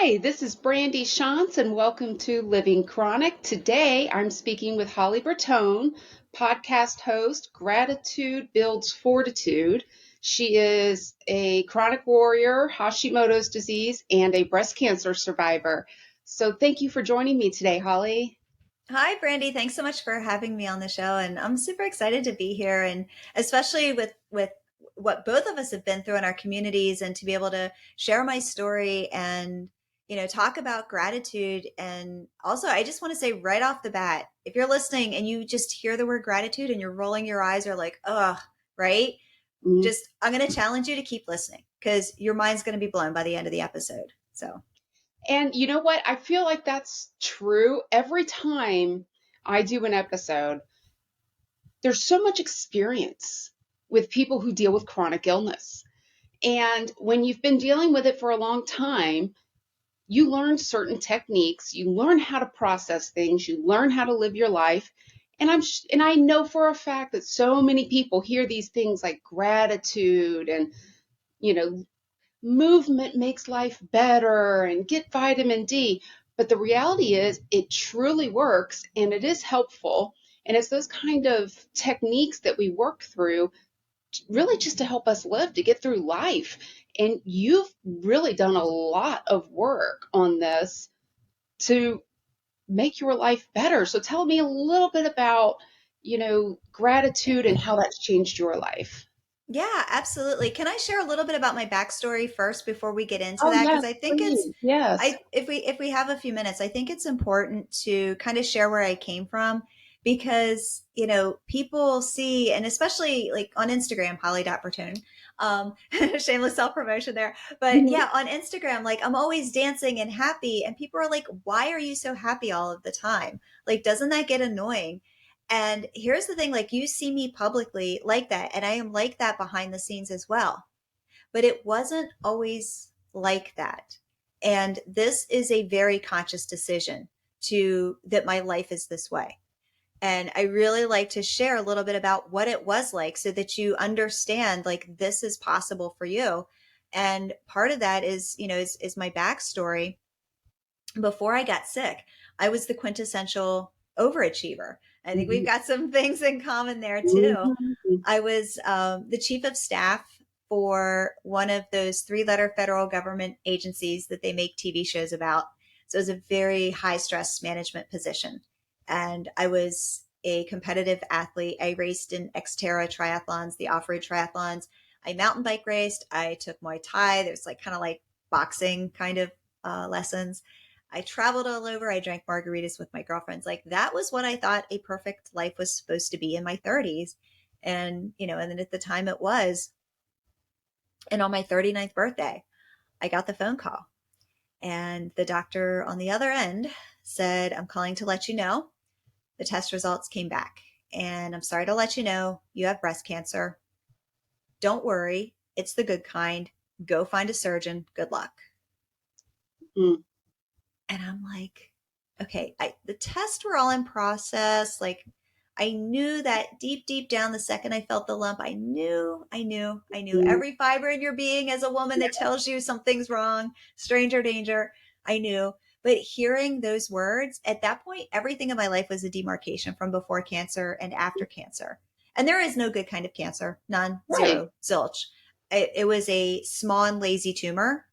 Hi, this is Brandy Shantz, and welcome to Living Chronic. Today, I'm speaking with Holly Bertone, podcast host, Gratitude Builds Fortitude. She is a chronic warrior, Hashimoto's disease, and a breast cancer survivor. So thank you for joining me today, Holly. Hi, Brandy. Thanks so much for having me on the show. And I'm super excited to be here, and especially with what both of us have been through in our communities, and to be able to share my story and talk about gratitude. And also, I just want to say right off the bat, if you're listening and you just hear the word gratitude and you're rolling your eyes or like, ugh, right? Mm. Just I'm going to challenge you to keep listening because your mind's going to be blown by the end of the episode. So. And you know what? I feel like that's true every time I do an episode. There's so much experience with people who deal with chronic illness. And when you've been dealing with it for a long time, you learn certain techniques, you learn how to process things, you learn how to live your life. And I know for a fact that so many people hear these things like gratitude and, you know, movement makes life better and get vitamin D. But the reality is it truly works and it is helpful. And it's those kind of techniques that we work through really just to help us live, to get through life. And you've really done a lot of work on this to make your life better. So tell me a little bit about, gratitude and how that's changed your life. Yeah, absolutely. Can I share a little bit about my backstory first before we get into Oh, that? Because yes, I think please. Yes. if we have a few minutes, I think it's important to kind of share where I came from because, people see, and especially like on Instagram, Holly.Bertone, um, shameless self-promotion there. But Mhm. yeah, on Instagram, like I'm always dancing and happy, and people are like, why are you so happy all of the time? Like, doesn't that get annoying? And here's the thing, like you see me publicly like that, and I am like that behind the scenes as well. But it wasn't always like that. And this is a very conscious decision to that my life is this way. And I really like to share a little bit about what it was like so that you understand like this is possible for you. And part of that is my backstory. Before I got sick, I was the quintessential overachiever. I think we've Mhm. got some things in common there too. Mhm. I was the chief of staff for one of those three-letter federal government agencies that they make TV shows about. So it was a very high stress management position. And I was a competitive athlete. I raced in Xterra triathlons, the off-road triathlons. I mountain bike raced. I took Muay Thai. There's like kind of like boxing kind of lessons. I traveled all over. I drank margaritas with my girlfriends. Like that was what I thought a perfect life was supposed to be in my 30s. And then at the time it was. And on my 39th birthday, I got the phone call. And the doctor on the other end said, I'm calling to let you know the test results came back. And I'm sorry to let you know you have breast cancer. Don't worry, it's the good kind. Go find a surgeon. Good luck. Mhm. And I'm like, okay, the tests were all in process. Like I knew that deep, deep down, the second I felt the lump, I knew Mhm. every fiber in your being as a woman that tells you something's wrong, stranger danger. I knew. But hearing those words at that point, everything in my life was a demarcation from before cancer and after cancer. And there is no good kind of cancer, none, Right. zero, zilch. It was a small and lazy tumor.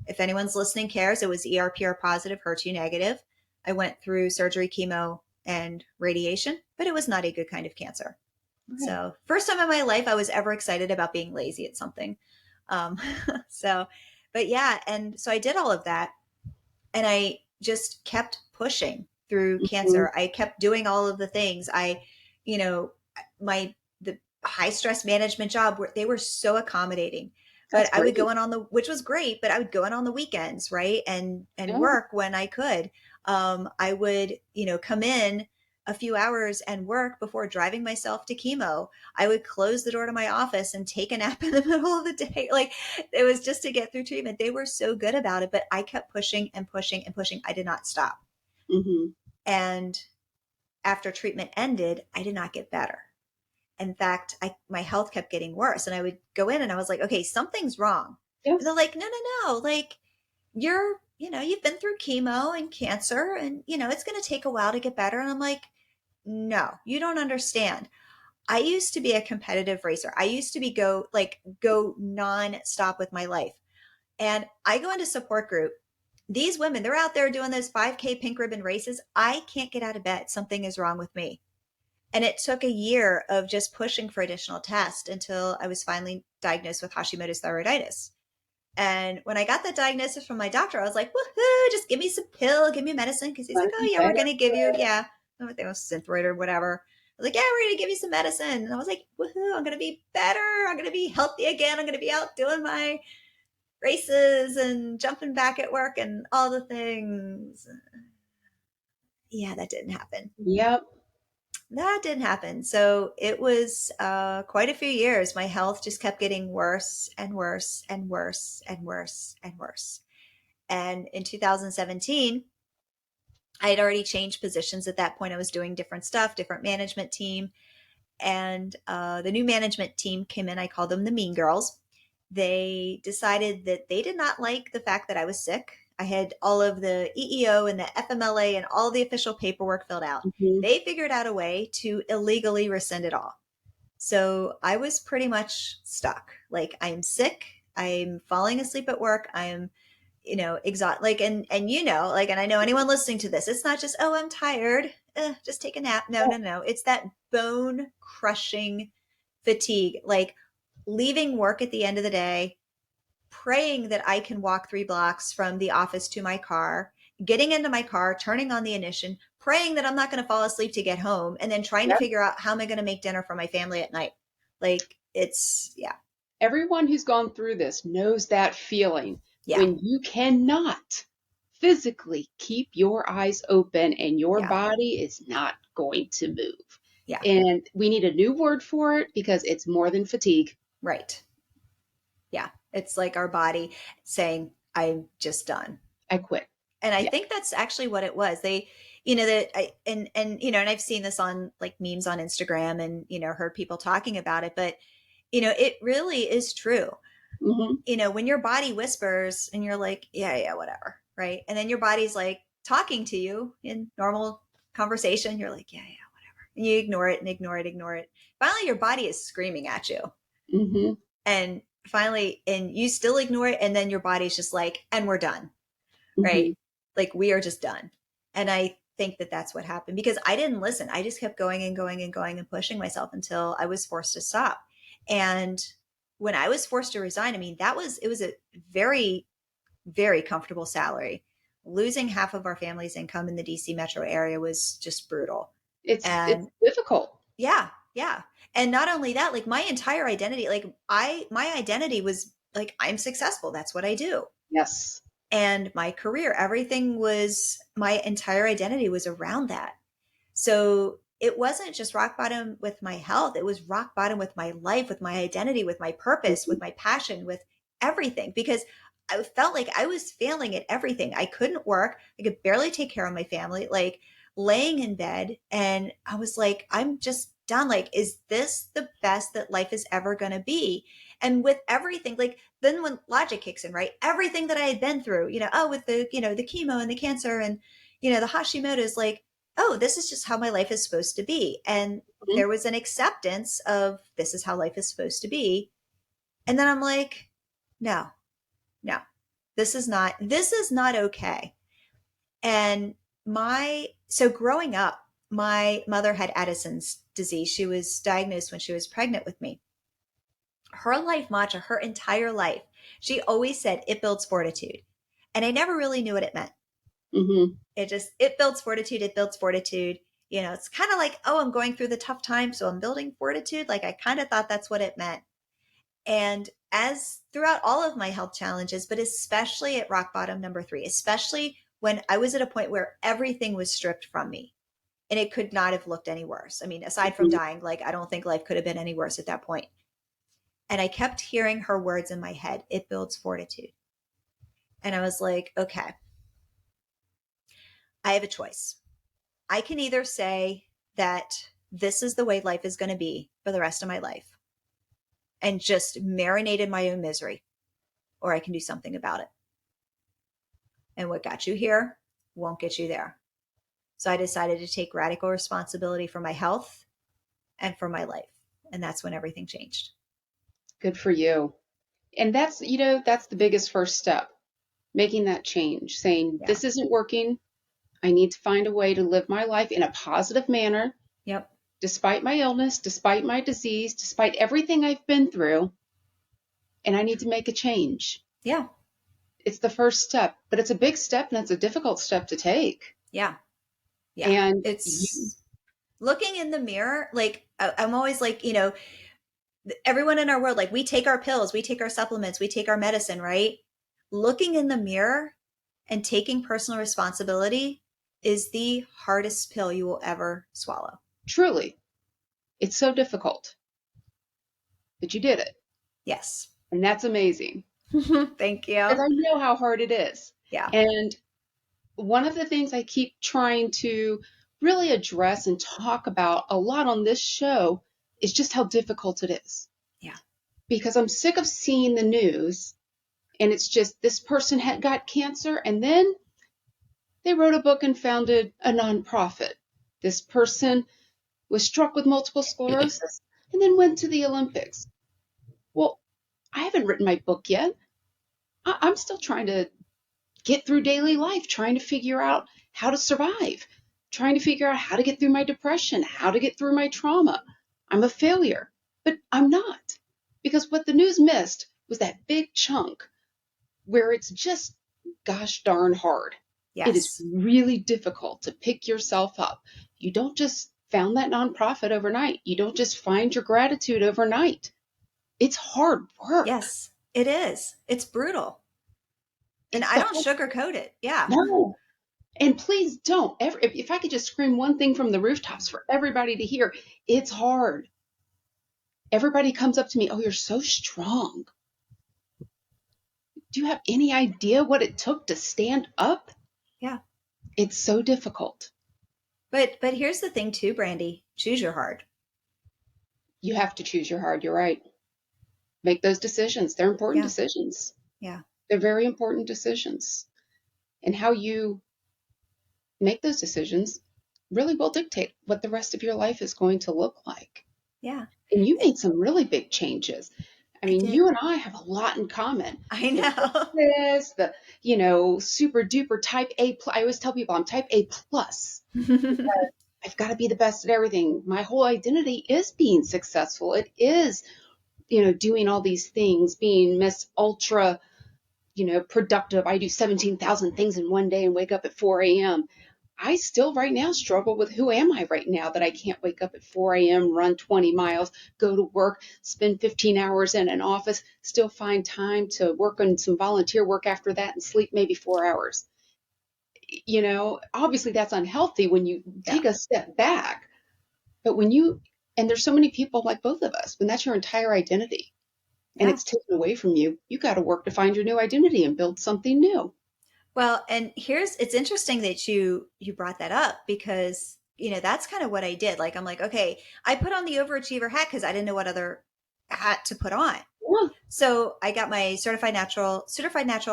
If anyone's listening cares, it was ERPR positive, HER2 negative. I went through surgery, chemo, and radiation, but it was not a good kind of cancer. Right. So, first time in my life I was ever excited about being lazy at something. Um, so, but yeah, and so I did all of that, and I just kept pushing through Mhm. cancer. I kept doing all of the things. You know, the high stress management job where they were so accommodating. But That's I would great. go in on the, which was great, but I would go in on the weekends, right? And Yeah. work when I could. I would, come in a few hours and work before driving myself to chemo. I would close the door to my office and take a nap in the middle of the day. Like it was just to get through treatment. They were so good about it, but I kept pushing and pushing and pushing. I did not stop. Mhm. And after treatment ended, I did not get better. In fact, my health kept getting worse. And I would go in and I was like, okay, something's wrong. Yep. And they're like, no, no, no. Like you've been through chemo and cancer and, it's going to take a while to get better. And I'm like, no, you don't understand. I used to be a competitive racer. I used to go non-stop with my life. And I go into support group. These women, they're out there doing those 5K pink ribbon races. I can't get out of bed. Something is wrong with me. And it took a year of just pushing for additional tests until I was finally diagnosed with Hashimoto's thyroiditis. And when I got that diagnosis from my doctor, I was like, woohoo, just give me some pill, give me medicine. Cause he's Gonna like, oh be yeah, we're better. going to give you, yeah, I think it was Synthroid or whatever. I was like, yeah, we're going to give you some medicine. And I was like, woohoo, I'm going to be better. I'm going to be healthy again. I'm going to be out doing my races and jumping back at work and all the things. Yeah, that didn't happen. Yep. That didn't happen. So it was quite a few years. My health just kept getting worse and worse and worse and worse and worse. And in 2017, I had already changed positions at that point. I was doing different stuff, different management team. And the new management team came in. I called them the Mean Girls. They decided that they did not like the fact that I was sick. I had all of the EEO and the FMLA and all the official paperwork filled out. Hmm. They figured out a way to illegally rescind it all. So I was pretty much stuck. Like, I'm sick. I'm falling asleep at work. I'm exhaust like, and like, and I know anyone listening to this, it's not just, oh, I'm tired, just take a nap. No, no, no. It's that bone crushing fatigue, like leaving work at the end of the day, praying that I can walk 3 blocks from the office to my car, getting into my car, turning on the ignition, praying that I'm not going to fall asleep to get home, and then trying to Yep. figure out how am I going to make dinner for my family at night. Like, it's, yeah, Everyone who's gone through this knows that feeling yeah, when you cannot physically keep your eyes open and your yeah, body is not going to move. yeah, And we need a new word for it because it's more than fatigue. right. Yeah. It's like our body saying, I'm just done. I quit. And I Yeah. think that's actually what it was. They, that I, and, and I've seen this on like memes on Instagram and, heard people talking about it, but, it really is true. Hmm. When your body whispers and you're like, yeah, yeah, whatever. Right. And then your body's like talking to you in normal conversation. You're like, yeah, yeah, whatever. And you ignore it and ignore it, ignore it. Finally, your body is screaming at you. Hmm. And finally, and you still ignore it. And then your body's just like, and we're done. Right. Hmm. Like, we are just done. And I think that that's what happened because I didn't listen. I just kept going and going and going and pushing myself until I was forced to stop. And when I was forced to resign, I mean, it was a very, very comfortable salary. Losing half of our family's income in the DC metro area was just brutal. It's And difficult. yeah, yeah. And not only that, like my entire identity, like my identity was like, I'm successful. That's what I do. Yes. And my career, everything was, my entire identity was around that. So it wasn't just rock bottom with my health. It was rock bottom with my life, with my identity, with my purpose, Hmm. with my passion, with everything, because I felt like I was failing at everything. I couldn't work. I could barely take care of my family, like laying in bed. And I was like, I'm just done. Like, is this the best that life is ever going to be? And with everything, like, then when logic kicks in, right? Everything that I had been through, with the, the chemo and the cancer and, the Hashimoto's, like, oh, this is just how my life is supposed to be. And there was an acceptance of this is how life is supposed to be. And then I'm like, no, no, this is not okay. And so growing up, my mother had Addison's disease. She was diagnosed when she was pregnant with me. Her life mantra, her entire life, she always said, it builds fortitude. And I never really knew what it meant. Hmm. It builds fortitude. It builds fortitude. It's kind of like, oh, I'm going through the tough time, so I'm building fortitude. Like, I kind of thought that's what it meant. And as throughout all of my health challenges, but especially at rock bottom number 3, especially when I was at a point where everything was stripped from me and it could not have looked any worse. I mean, aside from Hmm. dying, like, I don't think life could have been any worse at that point. And I kept hearing her words in my head, it builds fortitude. And I was like, okay, I have a choice. I can either say that this is the way life is going to be for the rest of my life and just marinate in my own misery, or I can do something about it. And what got you here won't get you there. So I decided to take radical responsibility for my health and for my life. And that's when everything changed. Good for you. And that's the biggest first step, making that change, saying, Yeah. this isn't working. I need to find a way to live my life in a positive manner, Yep. despite my illness, despite my disease, despite everything I've been through. And I need to make a change. Yeah. It's the first step, but it's a big step and it's a difficult step to take. Yeah. Yeah. And you, It's looking in the mirror. Like, I'm always like, everyone in our world, like we take our pills, we take our supplements, we take our medicine, right? Looking in the mirror and taking personal responsibility is the hardest pill you will ever swallow. truly, it's so difficult, but you did it. Yes. And that's amazing Thank because you. I know how hard it is. Yeah. And one of the things I keep trying to really address and talk about a lot on this show is just how difficult it is. Yeah. Because I'm sick of seeing the news and it's just this person had got cancer and then they wrote a book and founded a nonprofit. This person was struck with multiple sclerosis and then went to the Olympics. Well, I haven't written my book yet. I'm still trying to get through daily life, trying to figure out how to survive, trying to figure out how to get through my depression, how to get through my trauma. I'm a failure, but I'm not. Because what the news missed was that big chunk where it's just gosh darn hard. It is Yes. really difficult to pick yourself up. You don't just found that nonprofit overnight. You don't just find your gratitude overnight. It's hard work. Yes, it is. It's brutal. And It's I the don't sugarcoat it. Yeah. no. And please don't ever, if I could just scream one thing from the rooftops for everybody to hear, it's hard. Everybody comes up to me, oh, you're so strong. Do you have any idea what it took to stand up? Yeah. It's so difficult. But here's the thing too, Brandy. Choose your hard. You have to choose your hard. You're right. Make those decisions. They're important Yeah. decisions. Yeah. They're very important decisions. And how you make those decisions really will dictate what the rest of your life is going to look like. Yeah. And you made some really big changes. I I mean, did. you and I have a lot in common. I The know. fitness, the, super duper type A. I always tell people I'm type A plus. I've got to be the best at everything. My whole identity is being successful. It is, doing all these things, being Miss Ultra, productive. I do 17,000 things in one day and wake up at 4 a.m. I still right now struggle with who am I right now that I can't wake up at 4 a.m., run 20 miles, go to work, spend 15 hours in an office, still find time to work on some volunteer work after that and sleep maybe 4 hours. Obviously that's unhealthy when you Yeah. take a step back, but and there's so many people like both of us, when that's your entire identity and Yeah. it's taken away from you, you got to work to find your new identity and build something new. Well, and it's interesting that you brought that up because, that's kind of what I did. Like I'm like, okay, I put on the overachiever hat because I didn't know what other hat to put on. Yeah. So I got my certified natural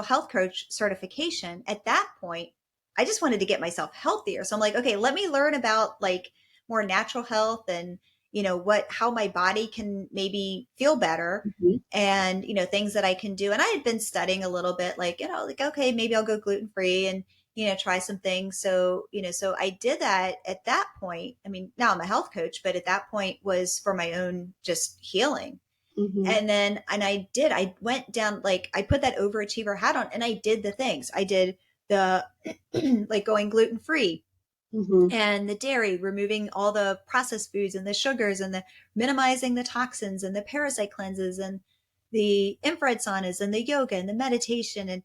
health coach certification. At that point, I just wanted to get myself healthier. So I'm like, okay, let me learn about like more natural health and how my body can maybe feel better Mhm. and things that I can do. And I had been studying a little bit, like like okay, maybe I'll go gluten free and try some things. So so I did that at that point. I mean, now I'm a health coach, but at that point was for my own just healing. Mhm. I went down, like I put that overachiever hat on and I did the things. I did the like going gluten free Mhm. and the dairy, removing all the processed foods and the sugars and the minimizing the toxins and the parasite cleanses and the infrared saunas and the yoga and the meditation and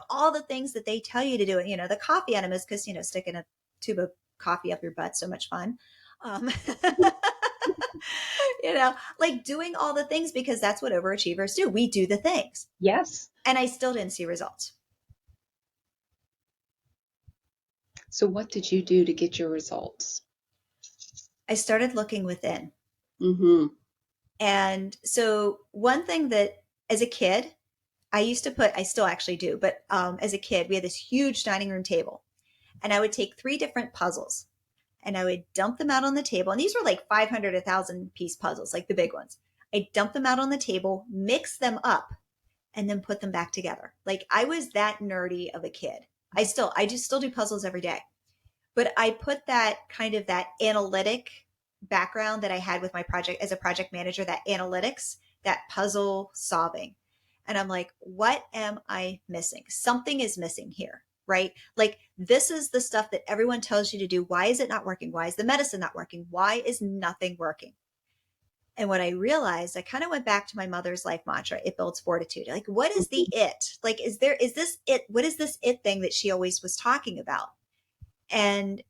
all the things that they tell you to do. And the coffee enemas, because sticking a tube of coffee up your butt, so much fun. um like doing all the things because that's what overachievers do. We do the things. Yes. And I still didn't see results. So what did you do to get your results? I started looking within. Mhm. And so, one thing that as a kid, I used to put, I still actually do, but as a kid, we had this huge dining room table, and I would take 3 different puzzles and I would dump them out on the table. And these were like 500, 1,000 piece puzzles, like the big ones. I dump them out on the table, mix them up, and then put them back together. Like I was that nerdy of a kid. I just still do puzzles every day. But I put that kind of that analytic background that I had with my project as a project manager, that analytics, that puzzle solving. And I'm like, what am I missing? Something is missing here, right? Like this is the stuff that everyone tells you to do. Why is it not working? Why is the medicine not working? Why is nothing working? And what I realized, I kind of went back to my mother's life mantra, it builds fortitude. Like, what is the it? Like, is this it? What is this it thing that she always was talking about? And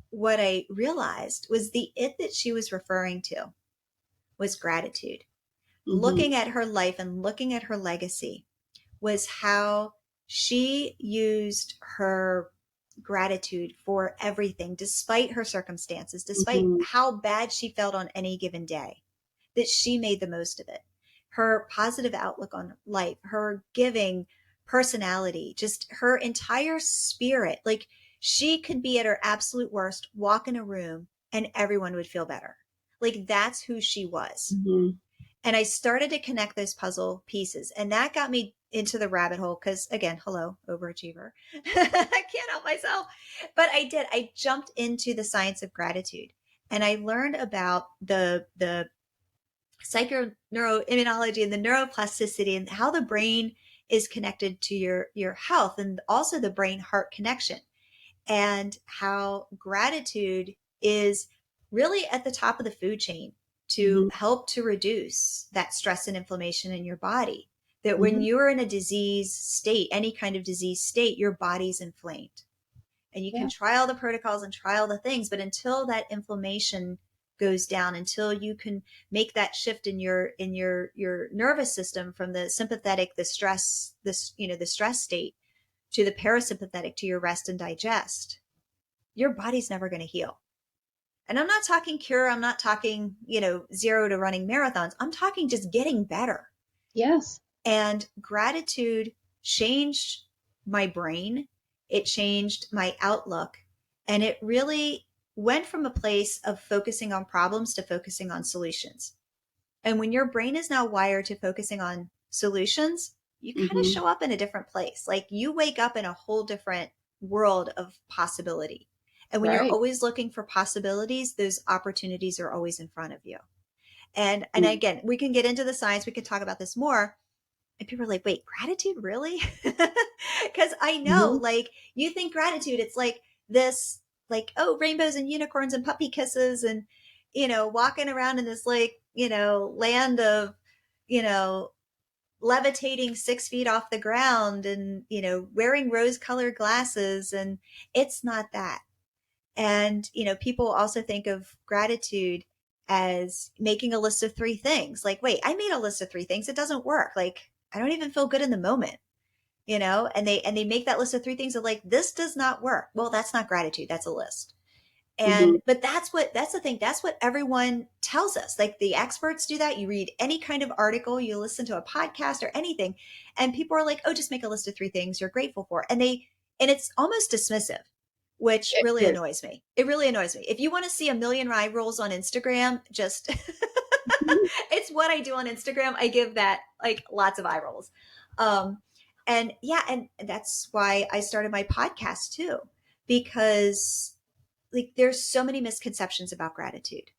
what I realized was the it that she was referring to was gratitude. Mm-hmm. Looking at her life and looking at her legacy was how she used her gratitude for everything, despite her circumstances, despite Mm-hmm. how bad she felt on any given day, that she made the most of it. Her positive outlook on life, her giving personality, just her entire spirit. Like she could be at her absolute worst, walk in a room, and everyone would feel better. Like that's who she was. Mm-hmm. And I started to connect those puzzle pieces. And that got me into the rabbit hole because, again, hello, overachiever. I can't help myself. But I did. I jumped into the science of gratitude and I learned about the psychoneuroimmunology and the neuroplasticity and how the brain is connected to your health, and also the brain heart connection, and how gratitude is really at the top of the food chain to Mm-hmm. help to reduce that stress and inflammation in your body. That when Mm-hmm. you're in a disease state, any kind of disease state, your body's inflamed. And you can Yeah. try all the protocols and try all the things, but until that inflammation goes down, until you can make that shift in your nervous system from the sympathetic, the stress, the stress state, to the parasympathetic, to your rest and digest, your body's never going to heal. And I'm not talking cure. I'm not talking, 0 to running marathons. I'm talking just getting better. Yes. And gratitude changed my brain. It changed my outlook. And it really went from a place of focusing on problems to focusing on solutions. And when your brain is now wired to focusing on solutions, you kind of Mm-hmm. show up in a different place. Like you wake up in a whole different world of possibility. And when you're Right. always looking for possibilities, those opportunities are always in front of you. And Mm-hmm. again, we can get into the science, we can talk about this more. And people are like, wait, gratitude, really? Because I know, like, you think gratitude, it's like this, like, oh, rainbows and unicorns and puppy kisses and, walking around in this, like, land of, you know, levitating 6 feet off the ground and, wearing rose colored glasses. And it's not that. And, people also think of gratitude as making a list of 3 things. Like, wait, I made a list of 3 things. It doesn't work. Like, I don't even feel good in the moment, and they make that list of 3 things of like, this does not work. Well, that's not gratitude. That's a list. Mm-hmm. But that's the thing. That's what everyone tells us. Like the experts do that. You read any kind of article, you listen to a podcast or anything, and people are like, oh, just make a list of 3 things you're grateful for. And it's almost dismissive, which It really is. annoys me. It really annoys me. If you want to see a million eye rolls on Instagram, just Mhm. it's what I do on Instagram. I give that like lots of eye rolls. Um, and yeah, and that's why I started my podcast too, because like there's so many misconceptions about gratitude.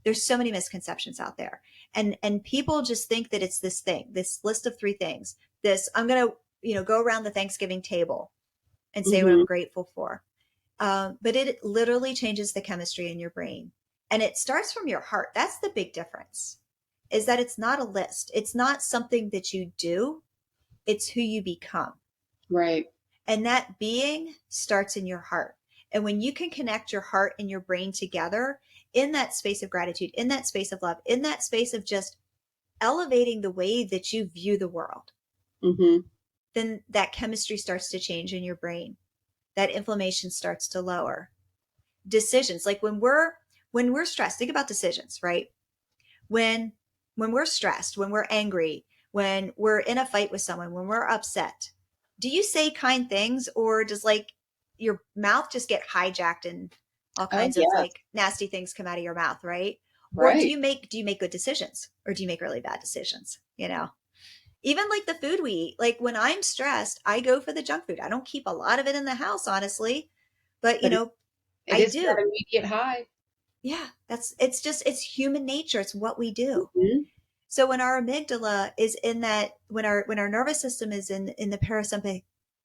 There's so many misconceptions out there. And people just think that it's this thing, this list of 3 things. This I'm gonna, go around the Thanksgiving table and say what I'm Mhm. grateful for. But it literally changes the chemistry in your brain. And it starts from your heart. That's the big difference, is that it's not a list. It's not something that you do. It's who you become. Right. And that being starts in your heart. And when you can connect your heart and your brain together in that space of gratitude, in that space of love, in that space of just elevating the way that you view the world, Mhm. then that chemistry starts to change in your brain. That inflammation starts to lower. Decisions, like when we're stressed, think about decisions, right? When when we're stressed, when we're angry, when we're in a fight with someone, when we're upset, do you say kind things, or does like your mouth just get hijacked and all Oh, kinds of yes. like nasty things come out of your mouth, right? Or Right. do you make good decisions, or do you make really bad decisions? You know, even like the food we eat, like when I'm stressed, I go for the junk food. I don't keep a lot of it in the house, honestly, but you But know, it I is that do. immediate high. Yeah, it's just it's human nature. It's what we do. Hmm. So when our amygdala is in that, when our nervous system is in the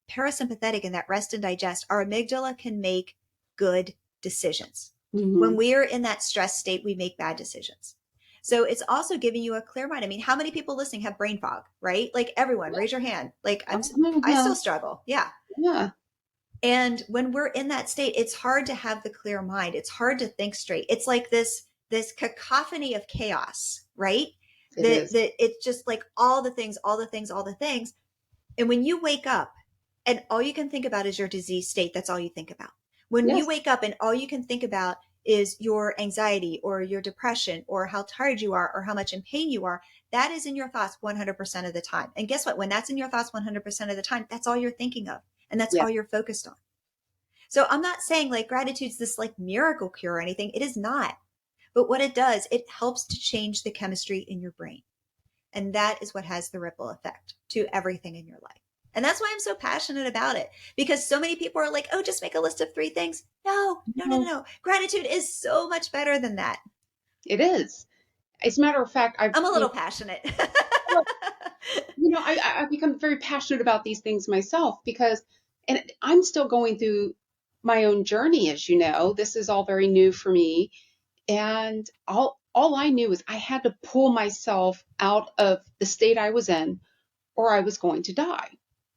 parasympathetic, in that rest and digest, our amygdala can make good decisions. When Hmm. we are in that stress state, we make bad decisions. So it's also giving you a clear mind. I mean, how many people listening have brain fog, right? Like everyone, raise your hand. Like I still Uh-huh. struggle. Yeah. Yeah, And when we're in that state, it's hard to have the clear mind. It's hard to think straight. It's like this cacophony of chaos, right? it is. That it's just like all the things, all the things, all the things. And when you wake up and all you can think about is your disease state, that's all you think about. When you Yes. wake up and all you can think about is your anxiety or your depression or how tired you are or how much in pain you are, that is in your thoughts 100% of the time. And guess what? When that's in your thoughts 100% of the time, that's all you're thinking of. And that's Yeah. all you're focused on. So I'm not saying like gratitude's this like miracle cure or anything. It is not. But what it does, it helps to change the chemistry in your brain. And that is what has the ripple effect to everything in your life. And that's why I'm so passionate about it, because so many people are like, oh, just make a list of 3 things. No, no, no, no, No, no. Gratitude is so much better than that. it is. As a matter of fact, I'm a little passionate. well, I've become very passionate about these things myself because, and I'm still going through my own journey, as you know. This is all very new for me, and all I knew is I had to pull myself out of the state I was in, or I was going to die.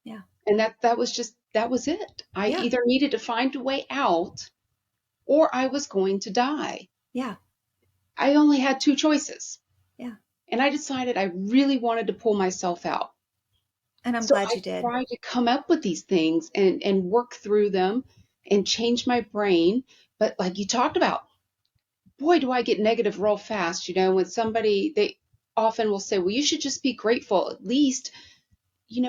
Yeah. And that was it. I Yeah. either needed to find a way out, or I was going to die. Yeah. I only had two choices. Yeah. And I decided I really wanted to pull myself out. And I'm So glad I you did. tried to come up with these things and work through them and change my brain. But like you talked about, boy, do I get negative real fast. When they often will say, well, you should just be grateful. At least,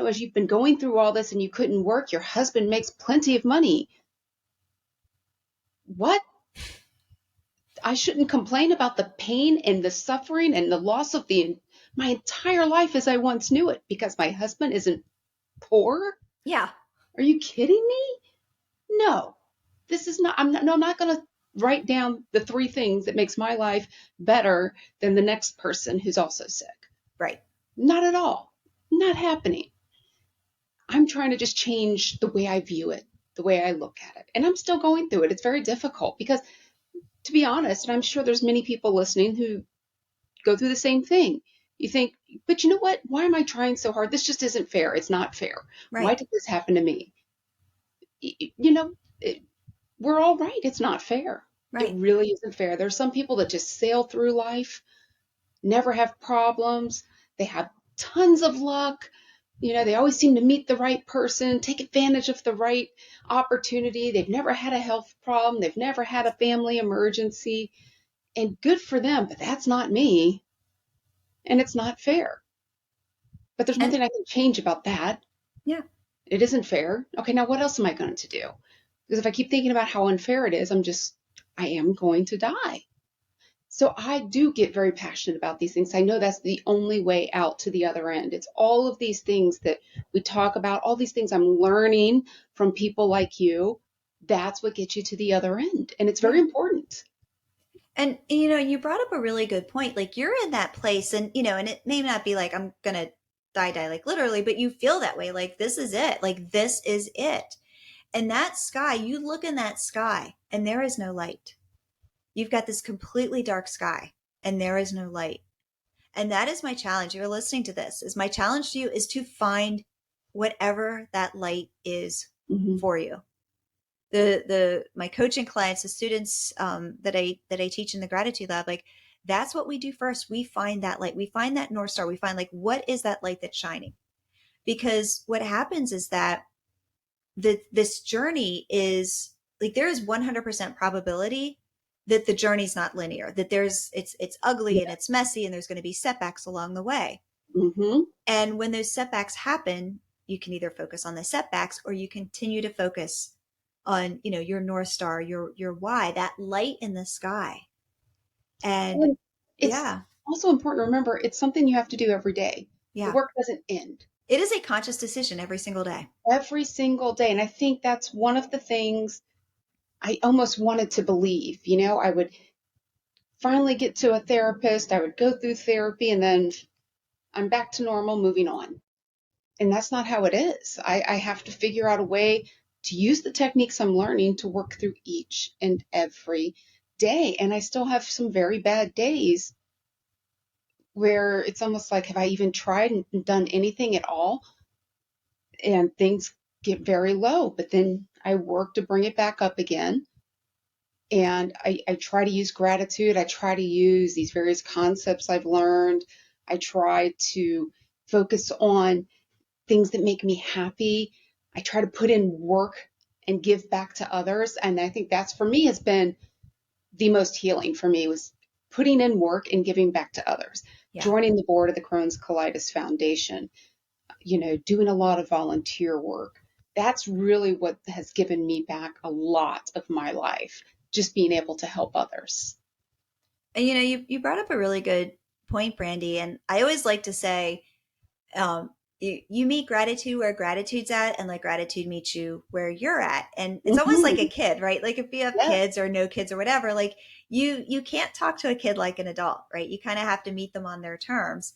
as you've been going through all this and you couldn't work, your husband makes plenty of money. What? I shouldn't complain about the pain and the suffering and the loss of my entire life as I once knew it because my husband isn't poor? Yeah. Are you kidding me? No. This is not I'm not going to write down the 3 things that makes my life better than the next person who's also sick. Right. Not at all. Not happening. I'm trying to just change the way I view it, the way I look at it. And I'm still going through it. It's very difficult because, to be honest, and I'm sure there's many people listening who go through the same thing. You think, but you know what? Why am I trying so hard? This just isn't fair. It's not fair. Why Right. did this happen to me? You know, it, we're all right. It's not fair. It Right. really isn't fair. There's some people that just sail through life, never have problems. They have tons of luck. They always seem to meet the right person, take advantage of the right opportunity. They've never had a health problem. They've never had a family emergency. And good for them, but that's not me. And it's not fair. But there's And nothing I can change about that. yeah. It isn't fair. Okay, now what else am I going to do? Because if I keep thinking about how unfair it is, I am going to die. So I do get very passionate about these things. I know that's the only way out to the other end. It's all of these things that we talk about, all these things I'm learning from people like you. That's what gets you to the other end. And it's very Yeah. important. And you brought up a really good point. Like you're in that place and and it may not be like I'm going to die like literally, but you feel that way. Like this is it. Like this is it. And that sky, you look in that sky and there is no light. You've got this completely dark sky and there is no light. And that is my challenge. You're listening to this. Is my challenge to you is to find whatever that light is Hmm. for you. The my coaching clients, the students that I teach in the gratitude lab, like that's what we do first. We find that light. We find that North Star. We find like what is that light that's shining? Because what happens is that this journey is like there is 100% probability that the journey's not linear. That it's ugly and Yeah. it's messy and there's going to be setbacks along the way. Mm-hmm. And when those setbacks happen, you can either focus on the setbacks or you continue to focus on, your North Star, your why, that light in the sky. And And it's yeah, also important to remember it's something you have to do every day. The yeah, work doesn't end it is a conscious decision every single day. every single day. And I think that's one of the things I almost wanted to believe. I would finally get to a therapist, I would go through therapy, and then I'm back to normal, moving on. And that's not how it is. I have to figure out a way to use the techniques I'm learning to work through each and every day. And I still have some very bad days where it's almost like, have I even tried and done anything at all? And things get very low, but then I work to bring it back up again. And I try to use gratitude. I try to use these various concepts I've learned. I try to focus on things that make me happy. I try to put in work and give back to others. And I think that's for me has been the most healing for me was putting in work and giving back to others. Yeah. Joining the board of the Crohn's Colitis Foundation, doing a lot of volunteer work. That's really what has given me back a lot of my life, just being able to help others. And you brought up a really good point, Brandy. And I always like to say, you meet gratitude where gratitude's at, and like gratitude meets you where you're at. And it's almost like a Mm-hmm. kid, right? Like if you have Yes. kids or no kids or whatever, like you can't talk to a kid like an adult, right? You kind of have to meet them on their terms.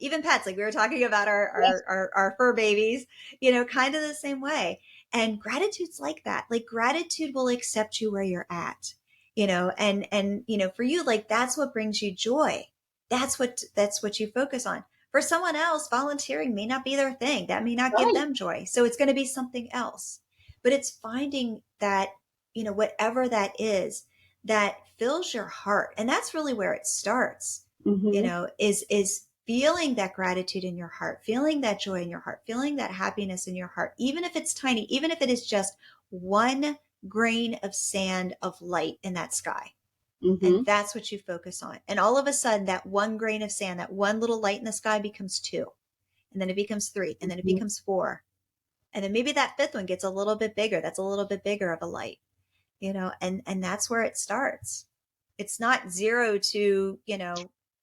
Even pets, like we were talking about Yes. our fur babies, kind of the same way. And gratitude's like that. Like gratitude will accept you where you're at, and for you, like that's what brings you joy. That's what you focus on. For someone else, volunteering may not be their thing. That may not give Right. them joy. So it's going to be something else. But it's finding that, whatever that is that fills your heart. And that's really where it starts, Mm-hmm. is feeling that gratitude in your heart, feeling that joy in your heart, feeling that happiness in your heart, even if it's tiny, even if it is just one grain of sand of light in that sky. And Mm-hmm. that's what you focus on. And all of a sudden, that one grain of sand, that one little light in the sky becomes two. And then it becomes three. And then it Mm-hmm. becomes four. And then maybe that fifth one gets a little bit bigger. That's a little bit bigger of a light, and that's where it starts. It's not zero to,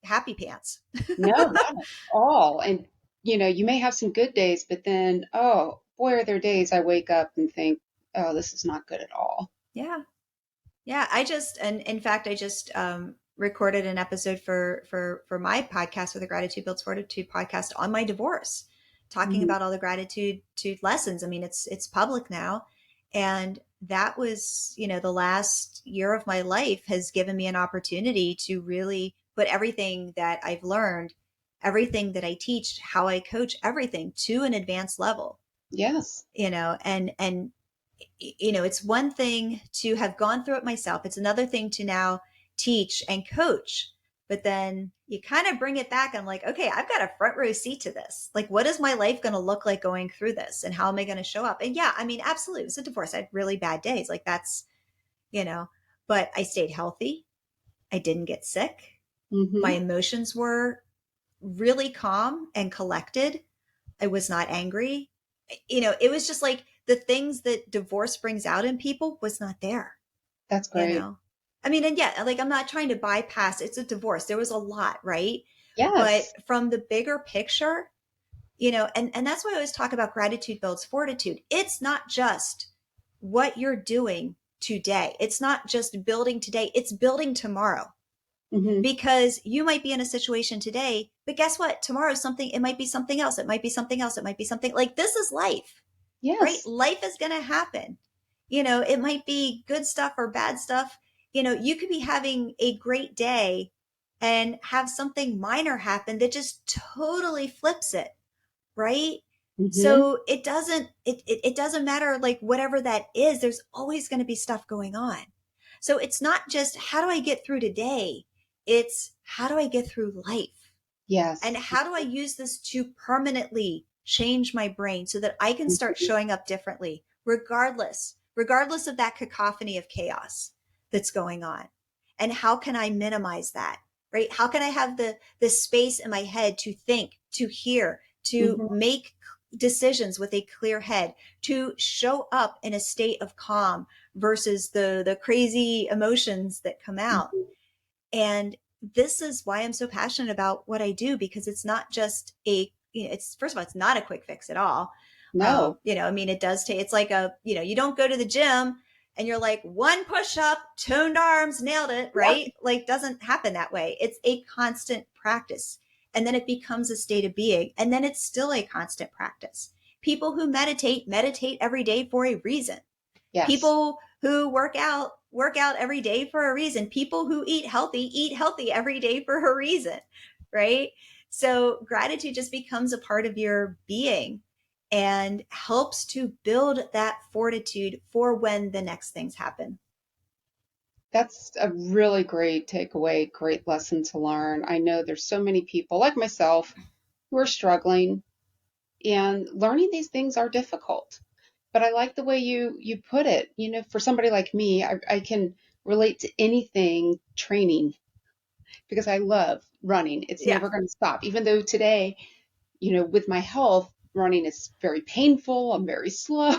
happy pants. No, not at all. And you may have some good days, but then, oh boy, are there days I wake up and think, oh, this is not good at all. Yeah. Yeah, and in fact, I just recorded an episode for my podcast, for the Gratitude Builds Fortitude podcast, on my divorce, talking Mm-hmm. about all the gratitude lessons. I mean, it's public now, and that was, the last year of my life has given me an opportunity to really put everything that I've learned, everything that I teach, how I coach, everything to an advanced level. Yes. And it's one thing to have gone through it myself. It's another thing to now teach and coach. But then you kind of bring it back. I'm like, okay, I've got a front row seat to this. Like, what is my life going to look like going through this? And how am I going to show up? And yeah, I mean, absolutely. It was a divorce. I had really bad days. Like, that's, but I stayed healthy. I didn't get sick. My Mm-hmm. emotions were really calm and collected. I was not angry. It was just like the things that divorce brings out in people was not there, That's you great. know? I mean, and yeah, like I'm not trying to bypass, it's a divorce. There was a lot, right? But Yes. from the bigger picture, and that's why I always talk about gratitude builds fortitude. It's not just what you're doing today. It's not just building today. It's building tomorrow, Mm-hmm. because you might be in a situation today, but guess what? Tomorrow, it might be something else. It might be something else. It might be something like, this is life, right? Yes. Life is going to happen. It might be good stuff or bad stuff. You could be having a great day and have something minor happen that just totally flips it, right? Mm-hmm. So it doesn't matter, like whatever that is, there's always going to be stuff going on. So it's not just how do I get through today? It's how do I get through life? And Yes. how do I use this to permanently change my brain so that I can start Mm-hmm. showing up differently, regardless of that cacophony of chaos that's going on? And how can I minimize that? Right? How can I have the space in my head to think to hear, to Hmm. make decisions with a clear head, to show up in a state of calm versus the crazy emotions that come out. And this is why I'm so passionate about what I do, because it's not just it's, first of all, it's not a quick fix at all. No. I mean, it does take, it's like you don't go to the gym and you're like, one push up, toned arms, nailed it, Yep. right? Like, doesn't happen that way. It's a constant practice. And then it becomes a state of being. And then it's still a constant practice. People who meditate every day for a reason. Yes. People who work out every day for a reason. People who eat healthy every day for a reason, right? So gratitude just becomes a part of your being and helps to build that fortitude for when the next things happen. That's a really great takeaway, great lesson to learn. I know there's so many people like myself who are struggling, and learning these things are difficult. But I like the way you put it. You know, for somebody like me, I can relate to anything training because I love running. It's Yeah. never going to stop. Even though today, you know, with my health, running is very painful. I'm very slow.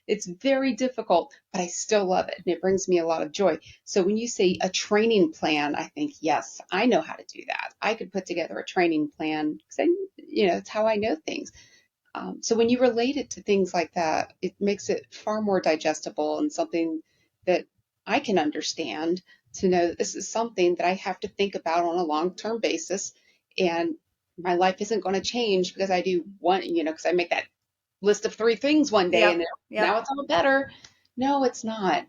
It's very difficult, but I still love it, and it brings me a lot of joy. So when you say a training plan, I think, yes, I know how to do that. I could put together a training plan because you know, it's how I know things. So when you relate it to things like that, it makes it far more digestible and something that I can understand, to know that this is something that I have to think about on a long-term basis. And my life isn't going to change because I do one, you know, because I make that list of three things one day and Yep. then Yep. now it's all better. No, it's not.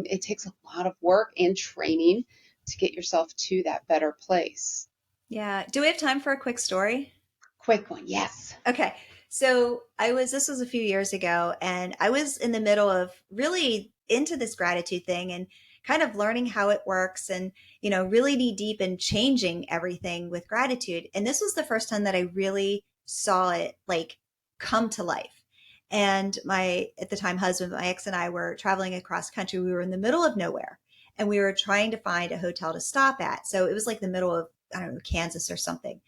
It takes a lot of work and training to get yourself to that better place. Yeah. Do we have time for a quick story? Quick one, yes. Okay. So this was a few years ago, and I was in the middle of really into this gratitude thing and kind of learning how it works and, really knee deep in changing everything with gratitude. And this was the first time that I really saw it like come to life. And my, at the time, husband, my ex and I were traveling across country. We were in the middle of nowhere and we were trying to find a hotel to stop at. So it was like the middle of, I don't know, Kansas or something.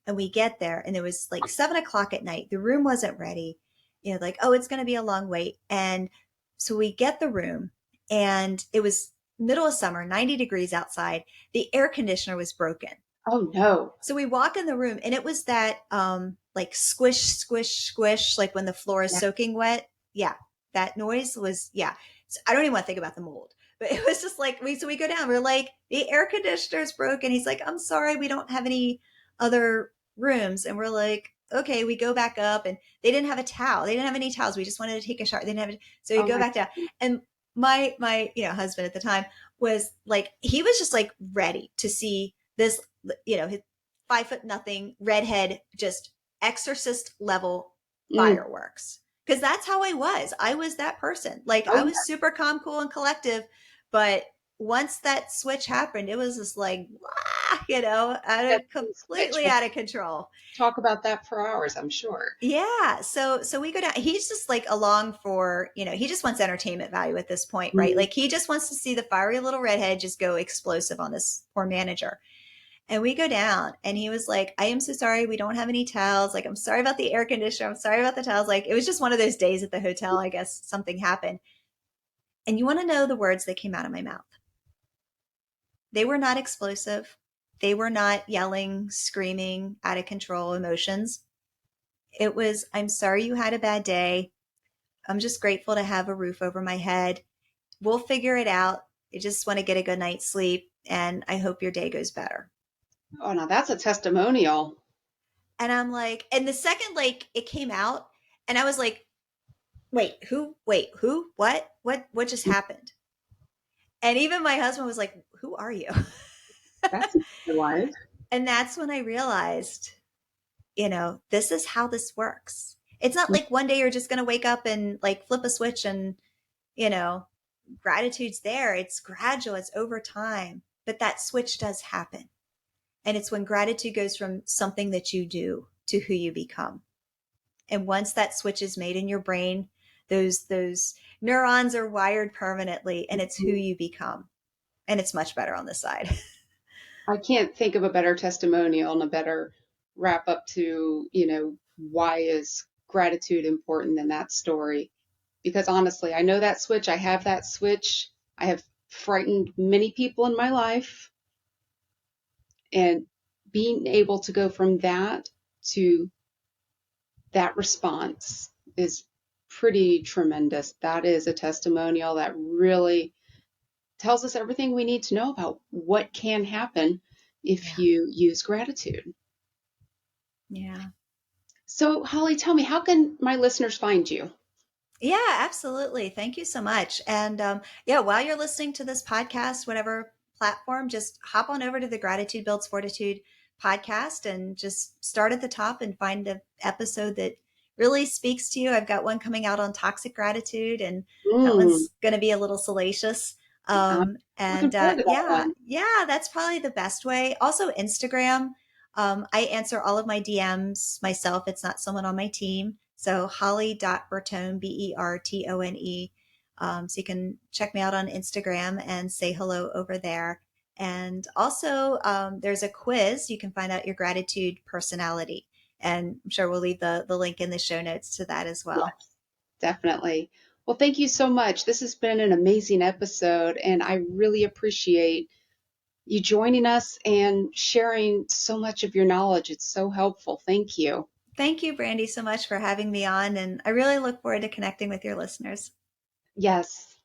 And we get there and it was like 7 o'clock at night. The room wasn't ready. Like, oh, it's going to be a long wait. And so we get the room and it was middle of summer, 90 degrees outside. The air conditioner was broken. Oh no. So we walk in the room and it was that like squish, squish, squish, like when the floor is Yeah. soaking wet. Yeah. That noise was, yeah. So I don't even want to think about the mold. But it was just like so we go down, we're like, the air conditioner's broken. He's like, I'm sorry, we don't have any other rooms. And we're like, okay, we go back up and they didn't have a towel. They didn't have any towels. We just wanted to take a shower. They didn't have it. So we Oh go my back down. God. And my husband at the time was like, he was just like ready to see this, his 5 foot nothing redhead, just exorcist level Mm. fireworks. Cause that's how I was. I was that person. Like Oh I yeah. was super calm, cool, and collective. But once that switch happened, it was just like, wow, That switch. completely We'll out of control. talk about that for hours, I'm sure. Yeah. So we go down. He's just like along for, he just wants entertainment value at this point, right? Mm. Like he just wants to see the fiery little redhead just go explosive on this poor manager. And we go down and he was like, I am so sorry. We don't have any towels. Like, I'm sorry about the air conditioner. I'm sorry about the towels. Like, it was just one of those days at the hotel. I guess something happened. And you want to know the words that came out of my mouth? They were not explosive. They were not yelling, screaming, out of control emotions. It was, I'm sorry you had a bad day. I'm just grateful to have a roof over my head. We'll figure it out. I just want to get a good night's sleep. And I hope your day goes better. Oh, now that's a testimonial. And I'm like, and the second like it came out, and I was like, wait, who, what just happened? And even my husband was like, who are you? That's life. And that's when I realized, this is how this works. It's not like one day you're just going to wake up and like flip a switch and, you know, gratitude's there. It's gradual, it's over time, but that switch does happen. And it's when gratitude goes from something that you do to who you become. And once that switch is made in your brain, those neurons are wired permanently and it's who you become. And it's much better on this side. I can't think of a better testimonial and a better wrap up to, why is gratitude important in that story? Because honestly, I know that switch. I have that switch. I have frightened many people in my life, and being able to go from that to that response is pretty tremendous. That is a testimonial that really tells us everything we need to know about what can happen if Yeah. you use gratitude. Yeah. So, Holly, tell me, how can my listeners find you? Yeah, absolutely. Thank you so much. And yeah, while you're listening to this podcast, whatever platform, just hop on over to the Gratitude Builds Fortitude podcast and just start at the top and find an episode that really speaks to you. I've got one coming out on toxic gratitude, and that Mm, one's going to be a little salacious. I'm looking And forward to that yeah, one. yeah, that's probably the best way. Also, Instagram. I answer all of my DMs myself. It's not someone on my team. So Holly.Bertone, Bertone. So you can check me out on Instagram and say hello over there. And also, there's a quiz. You can find out your gratitude personality. And I'm sure we'll leave the link in the show notes to that as well. Yes, definitely. Well, thank you so much. This has been an amazing episode, and I really appreciate you joining us and sharing so much of your knowledge. It's so helpful. Thank you. Thank you, Brandy, so much for having me on. And I really look forward to connecting with your listeners. Yes.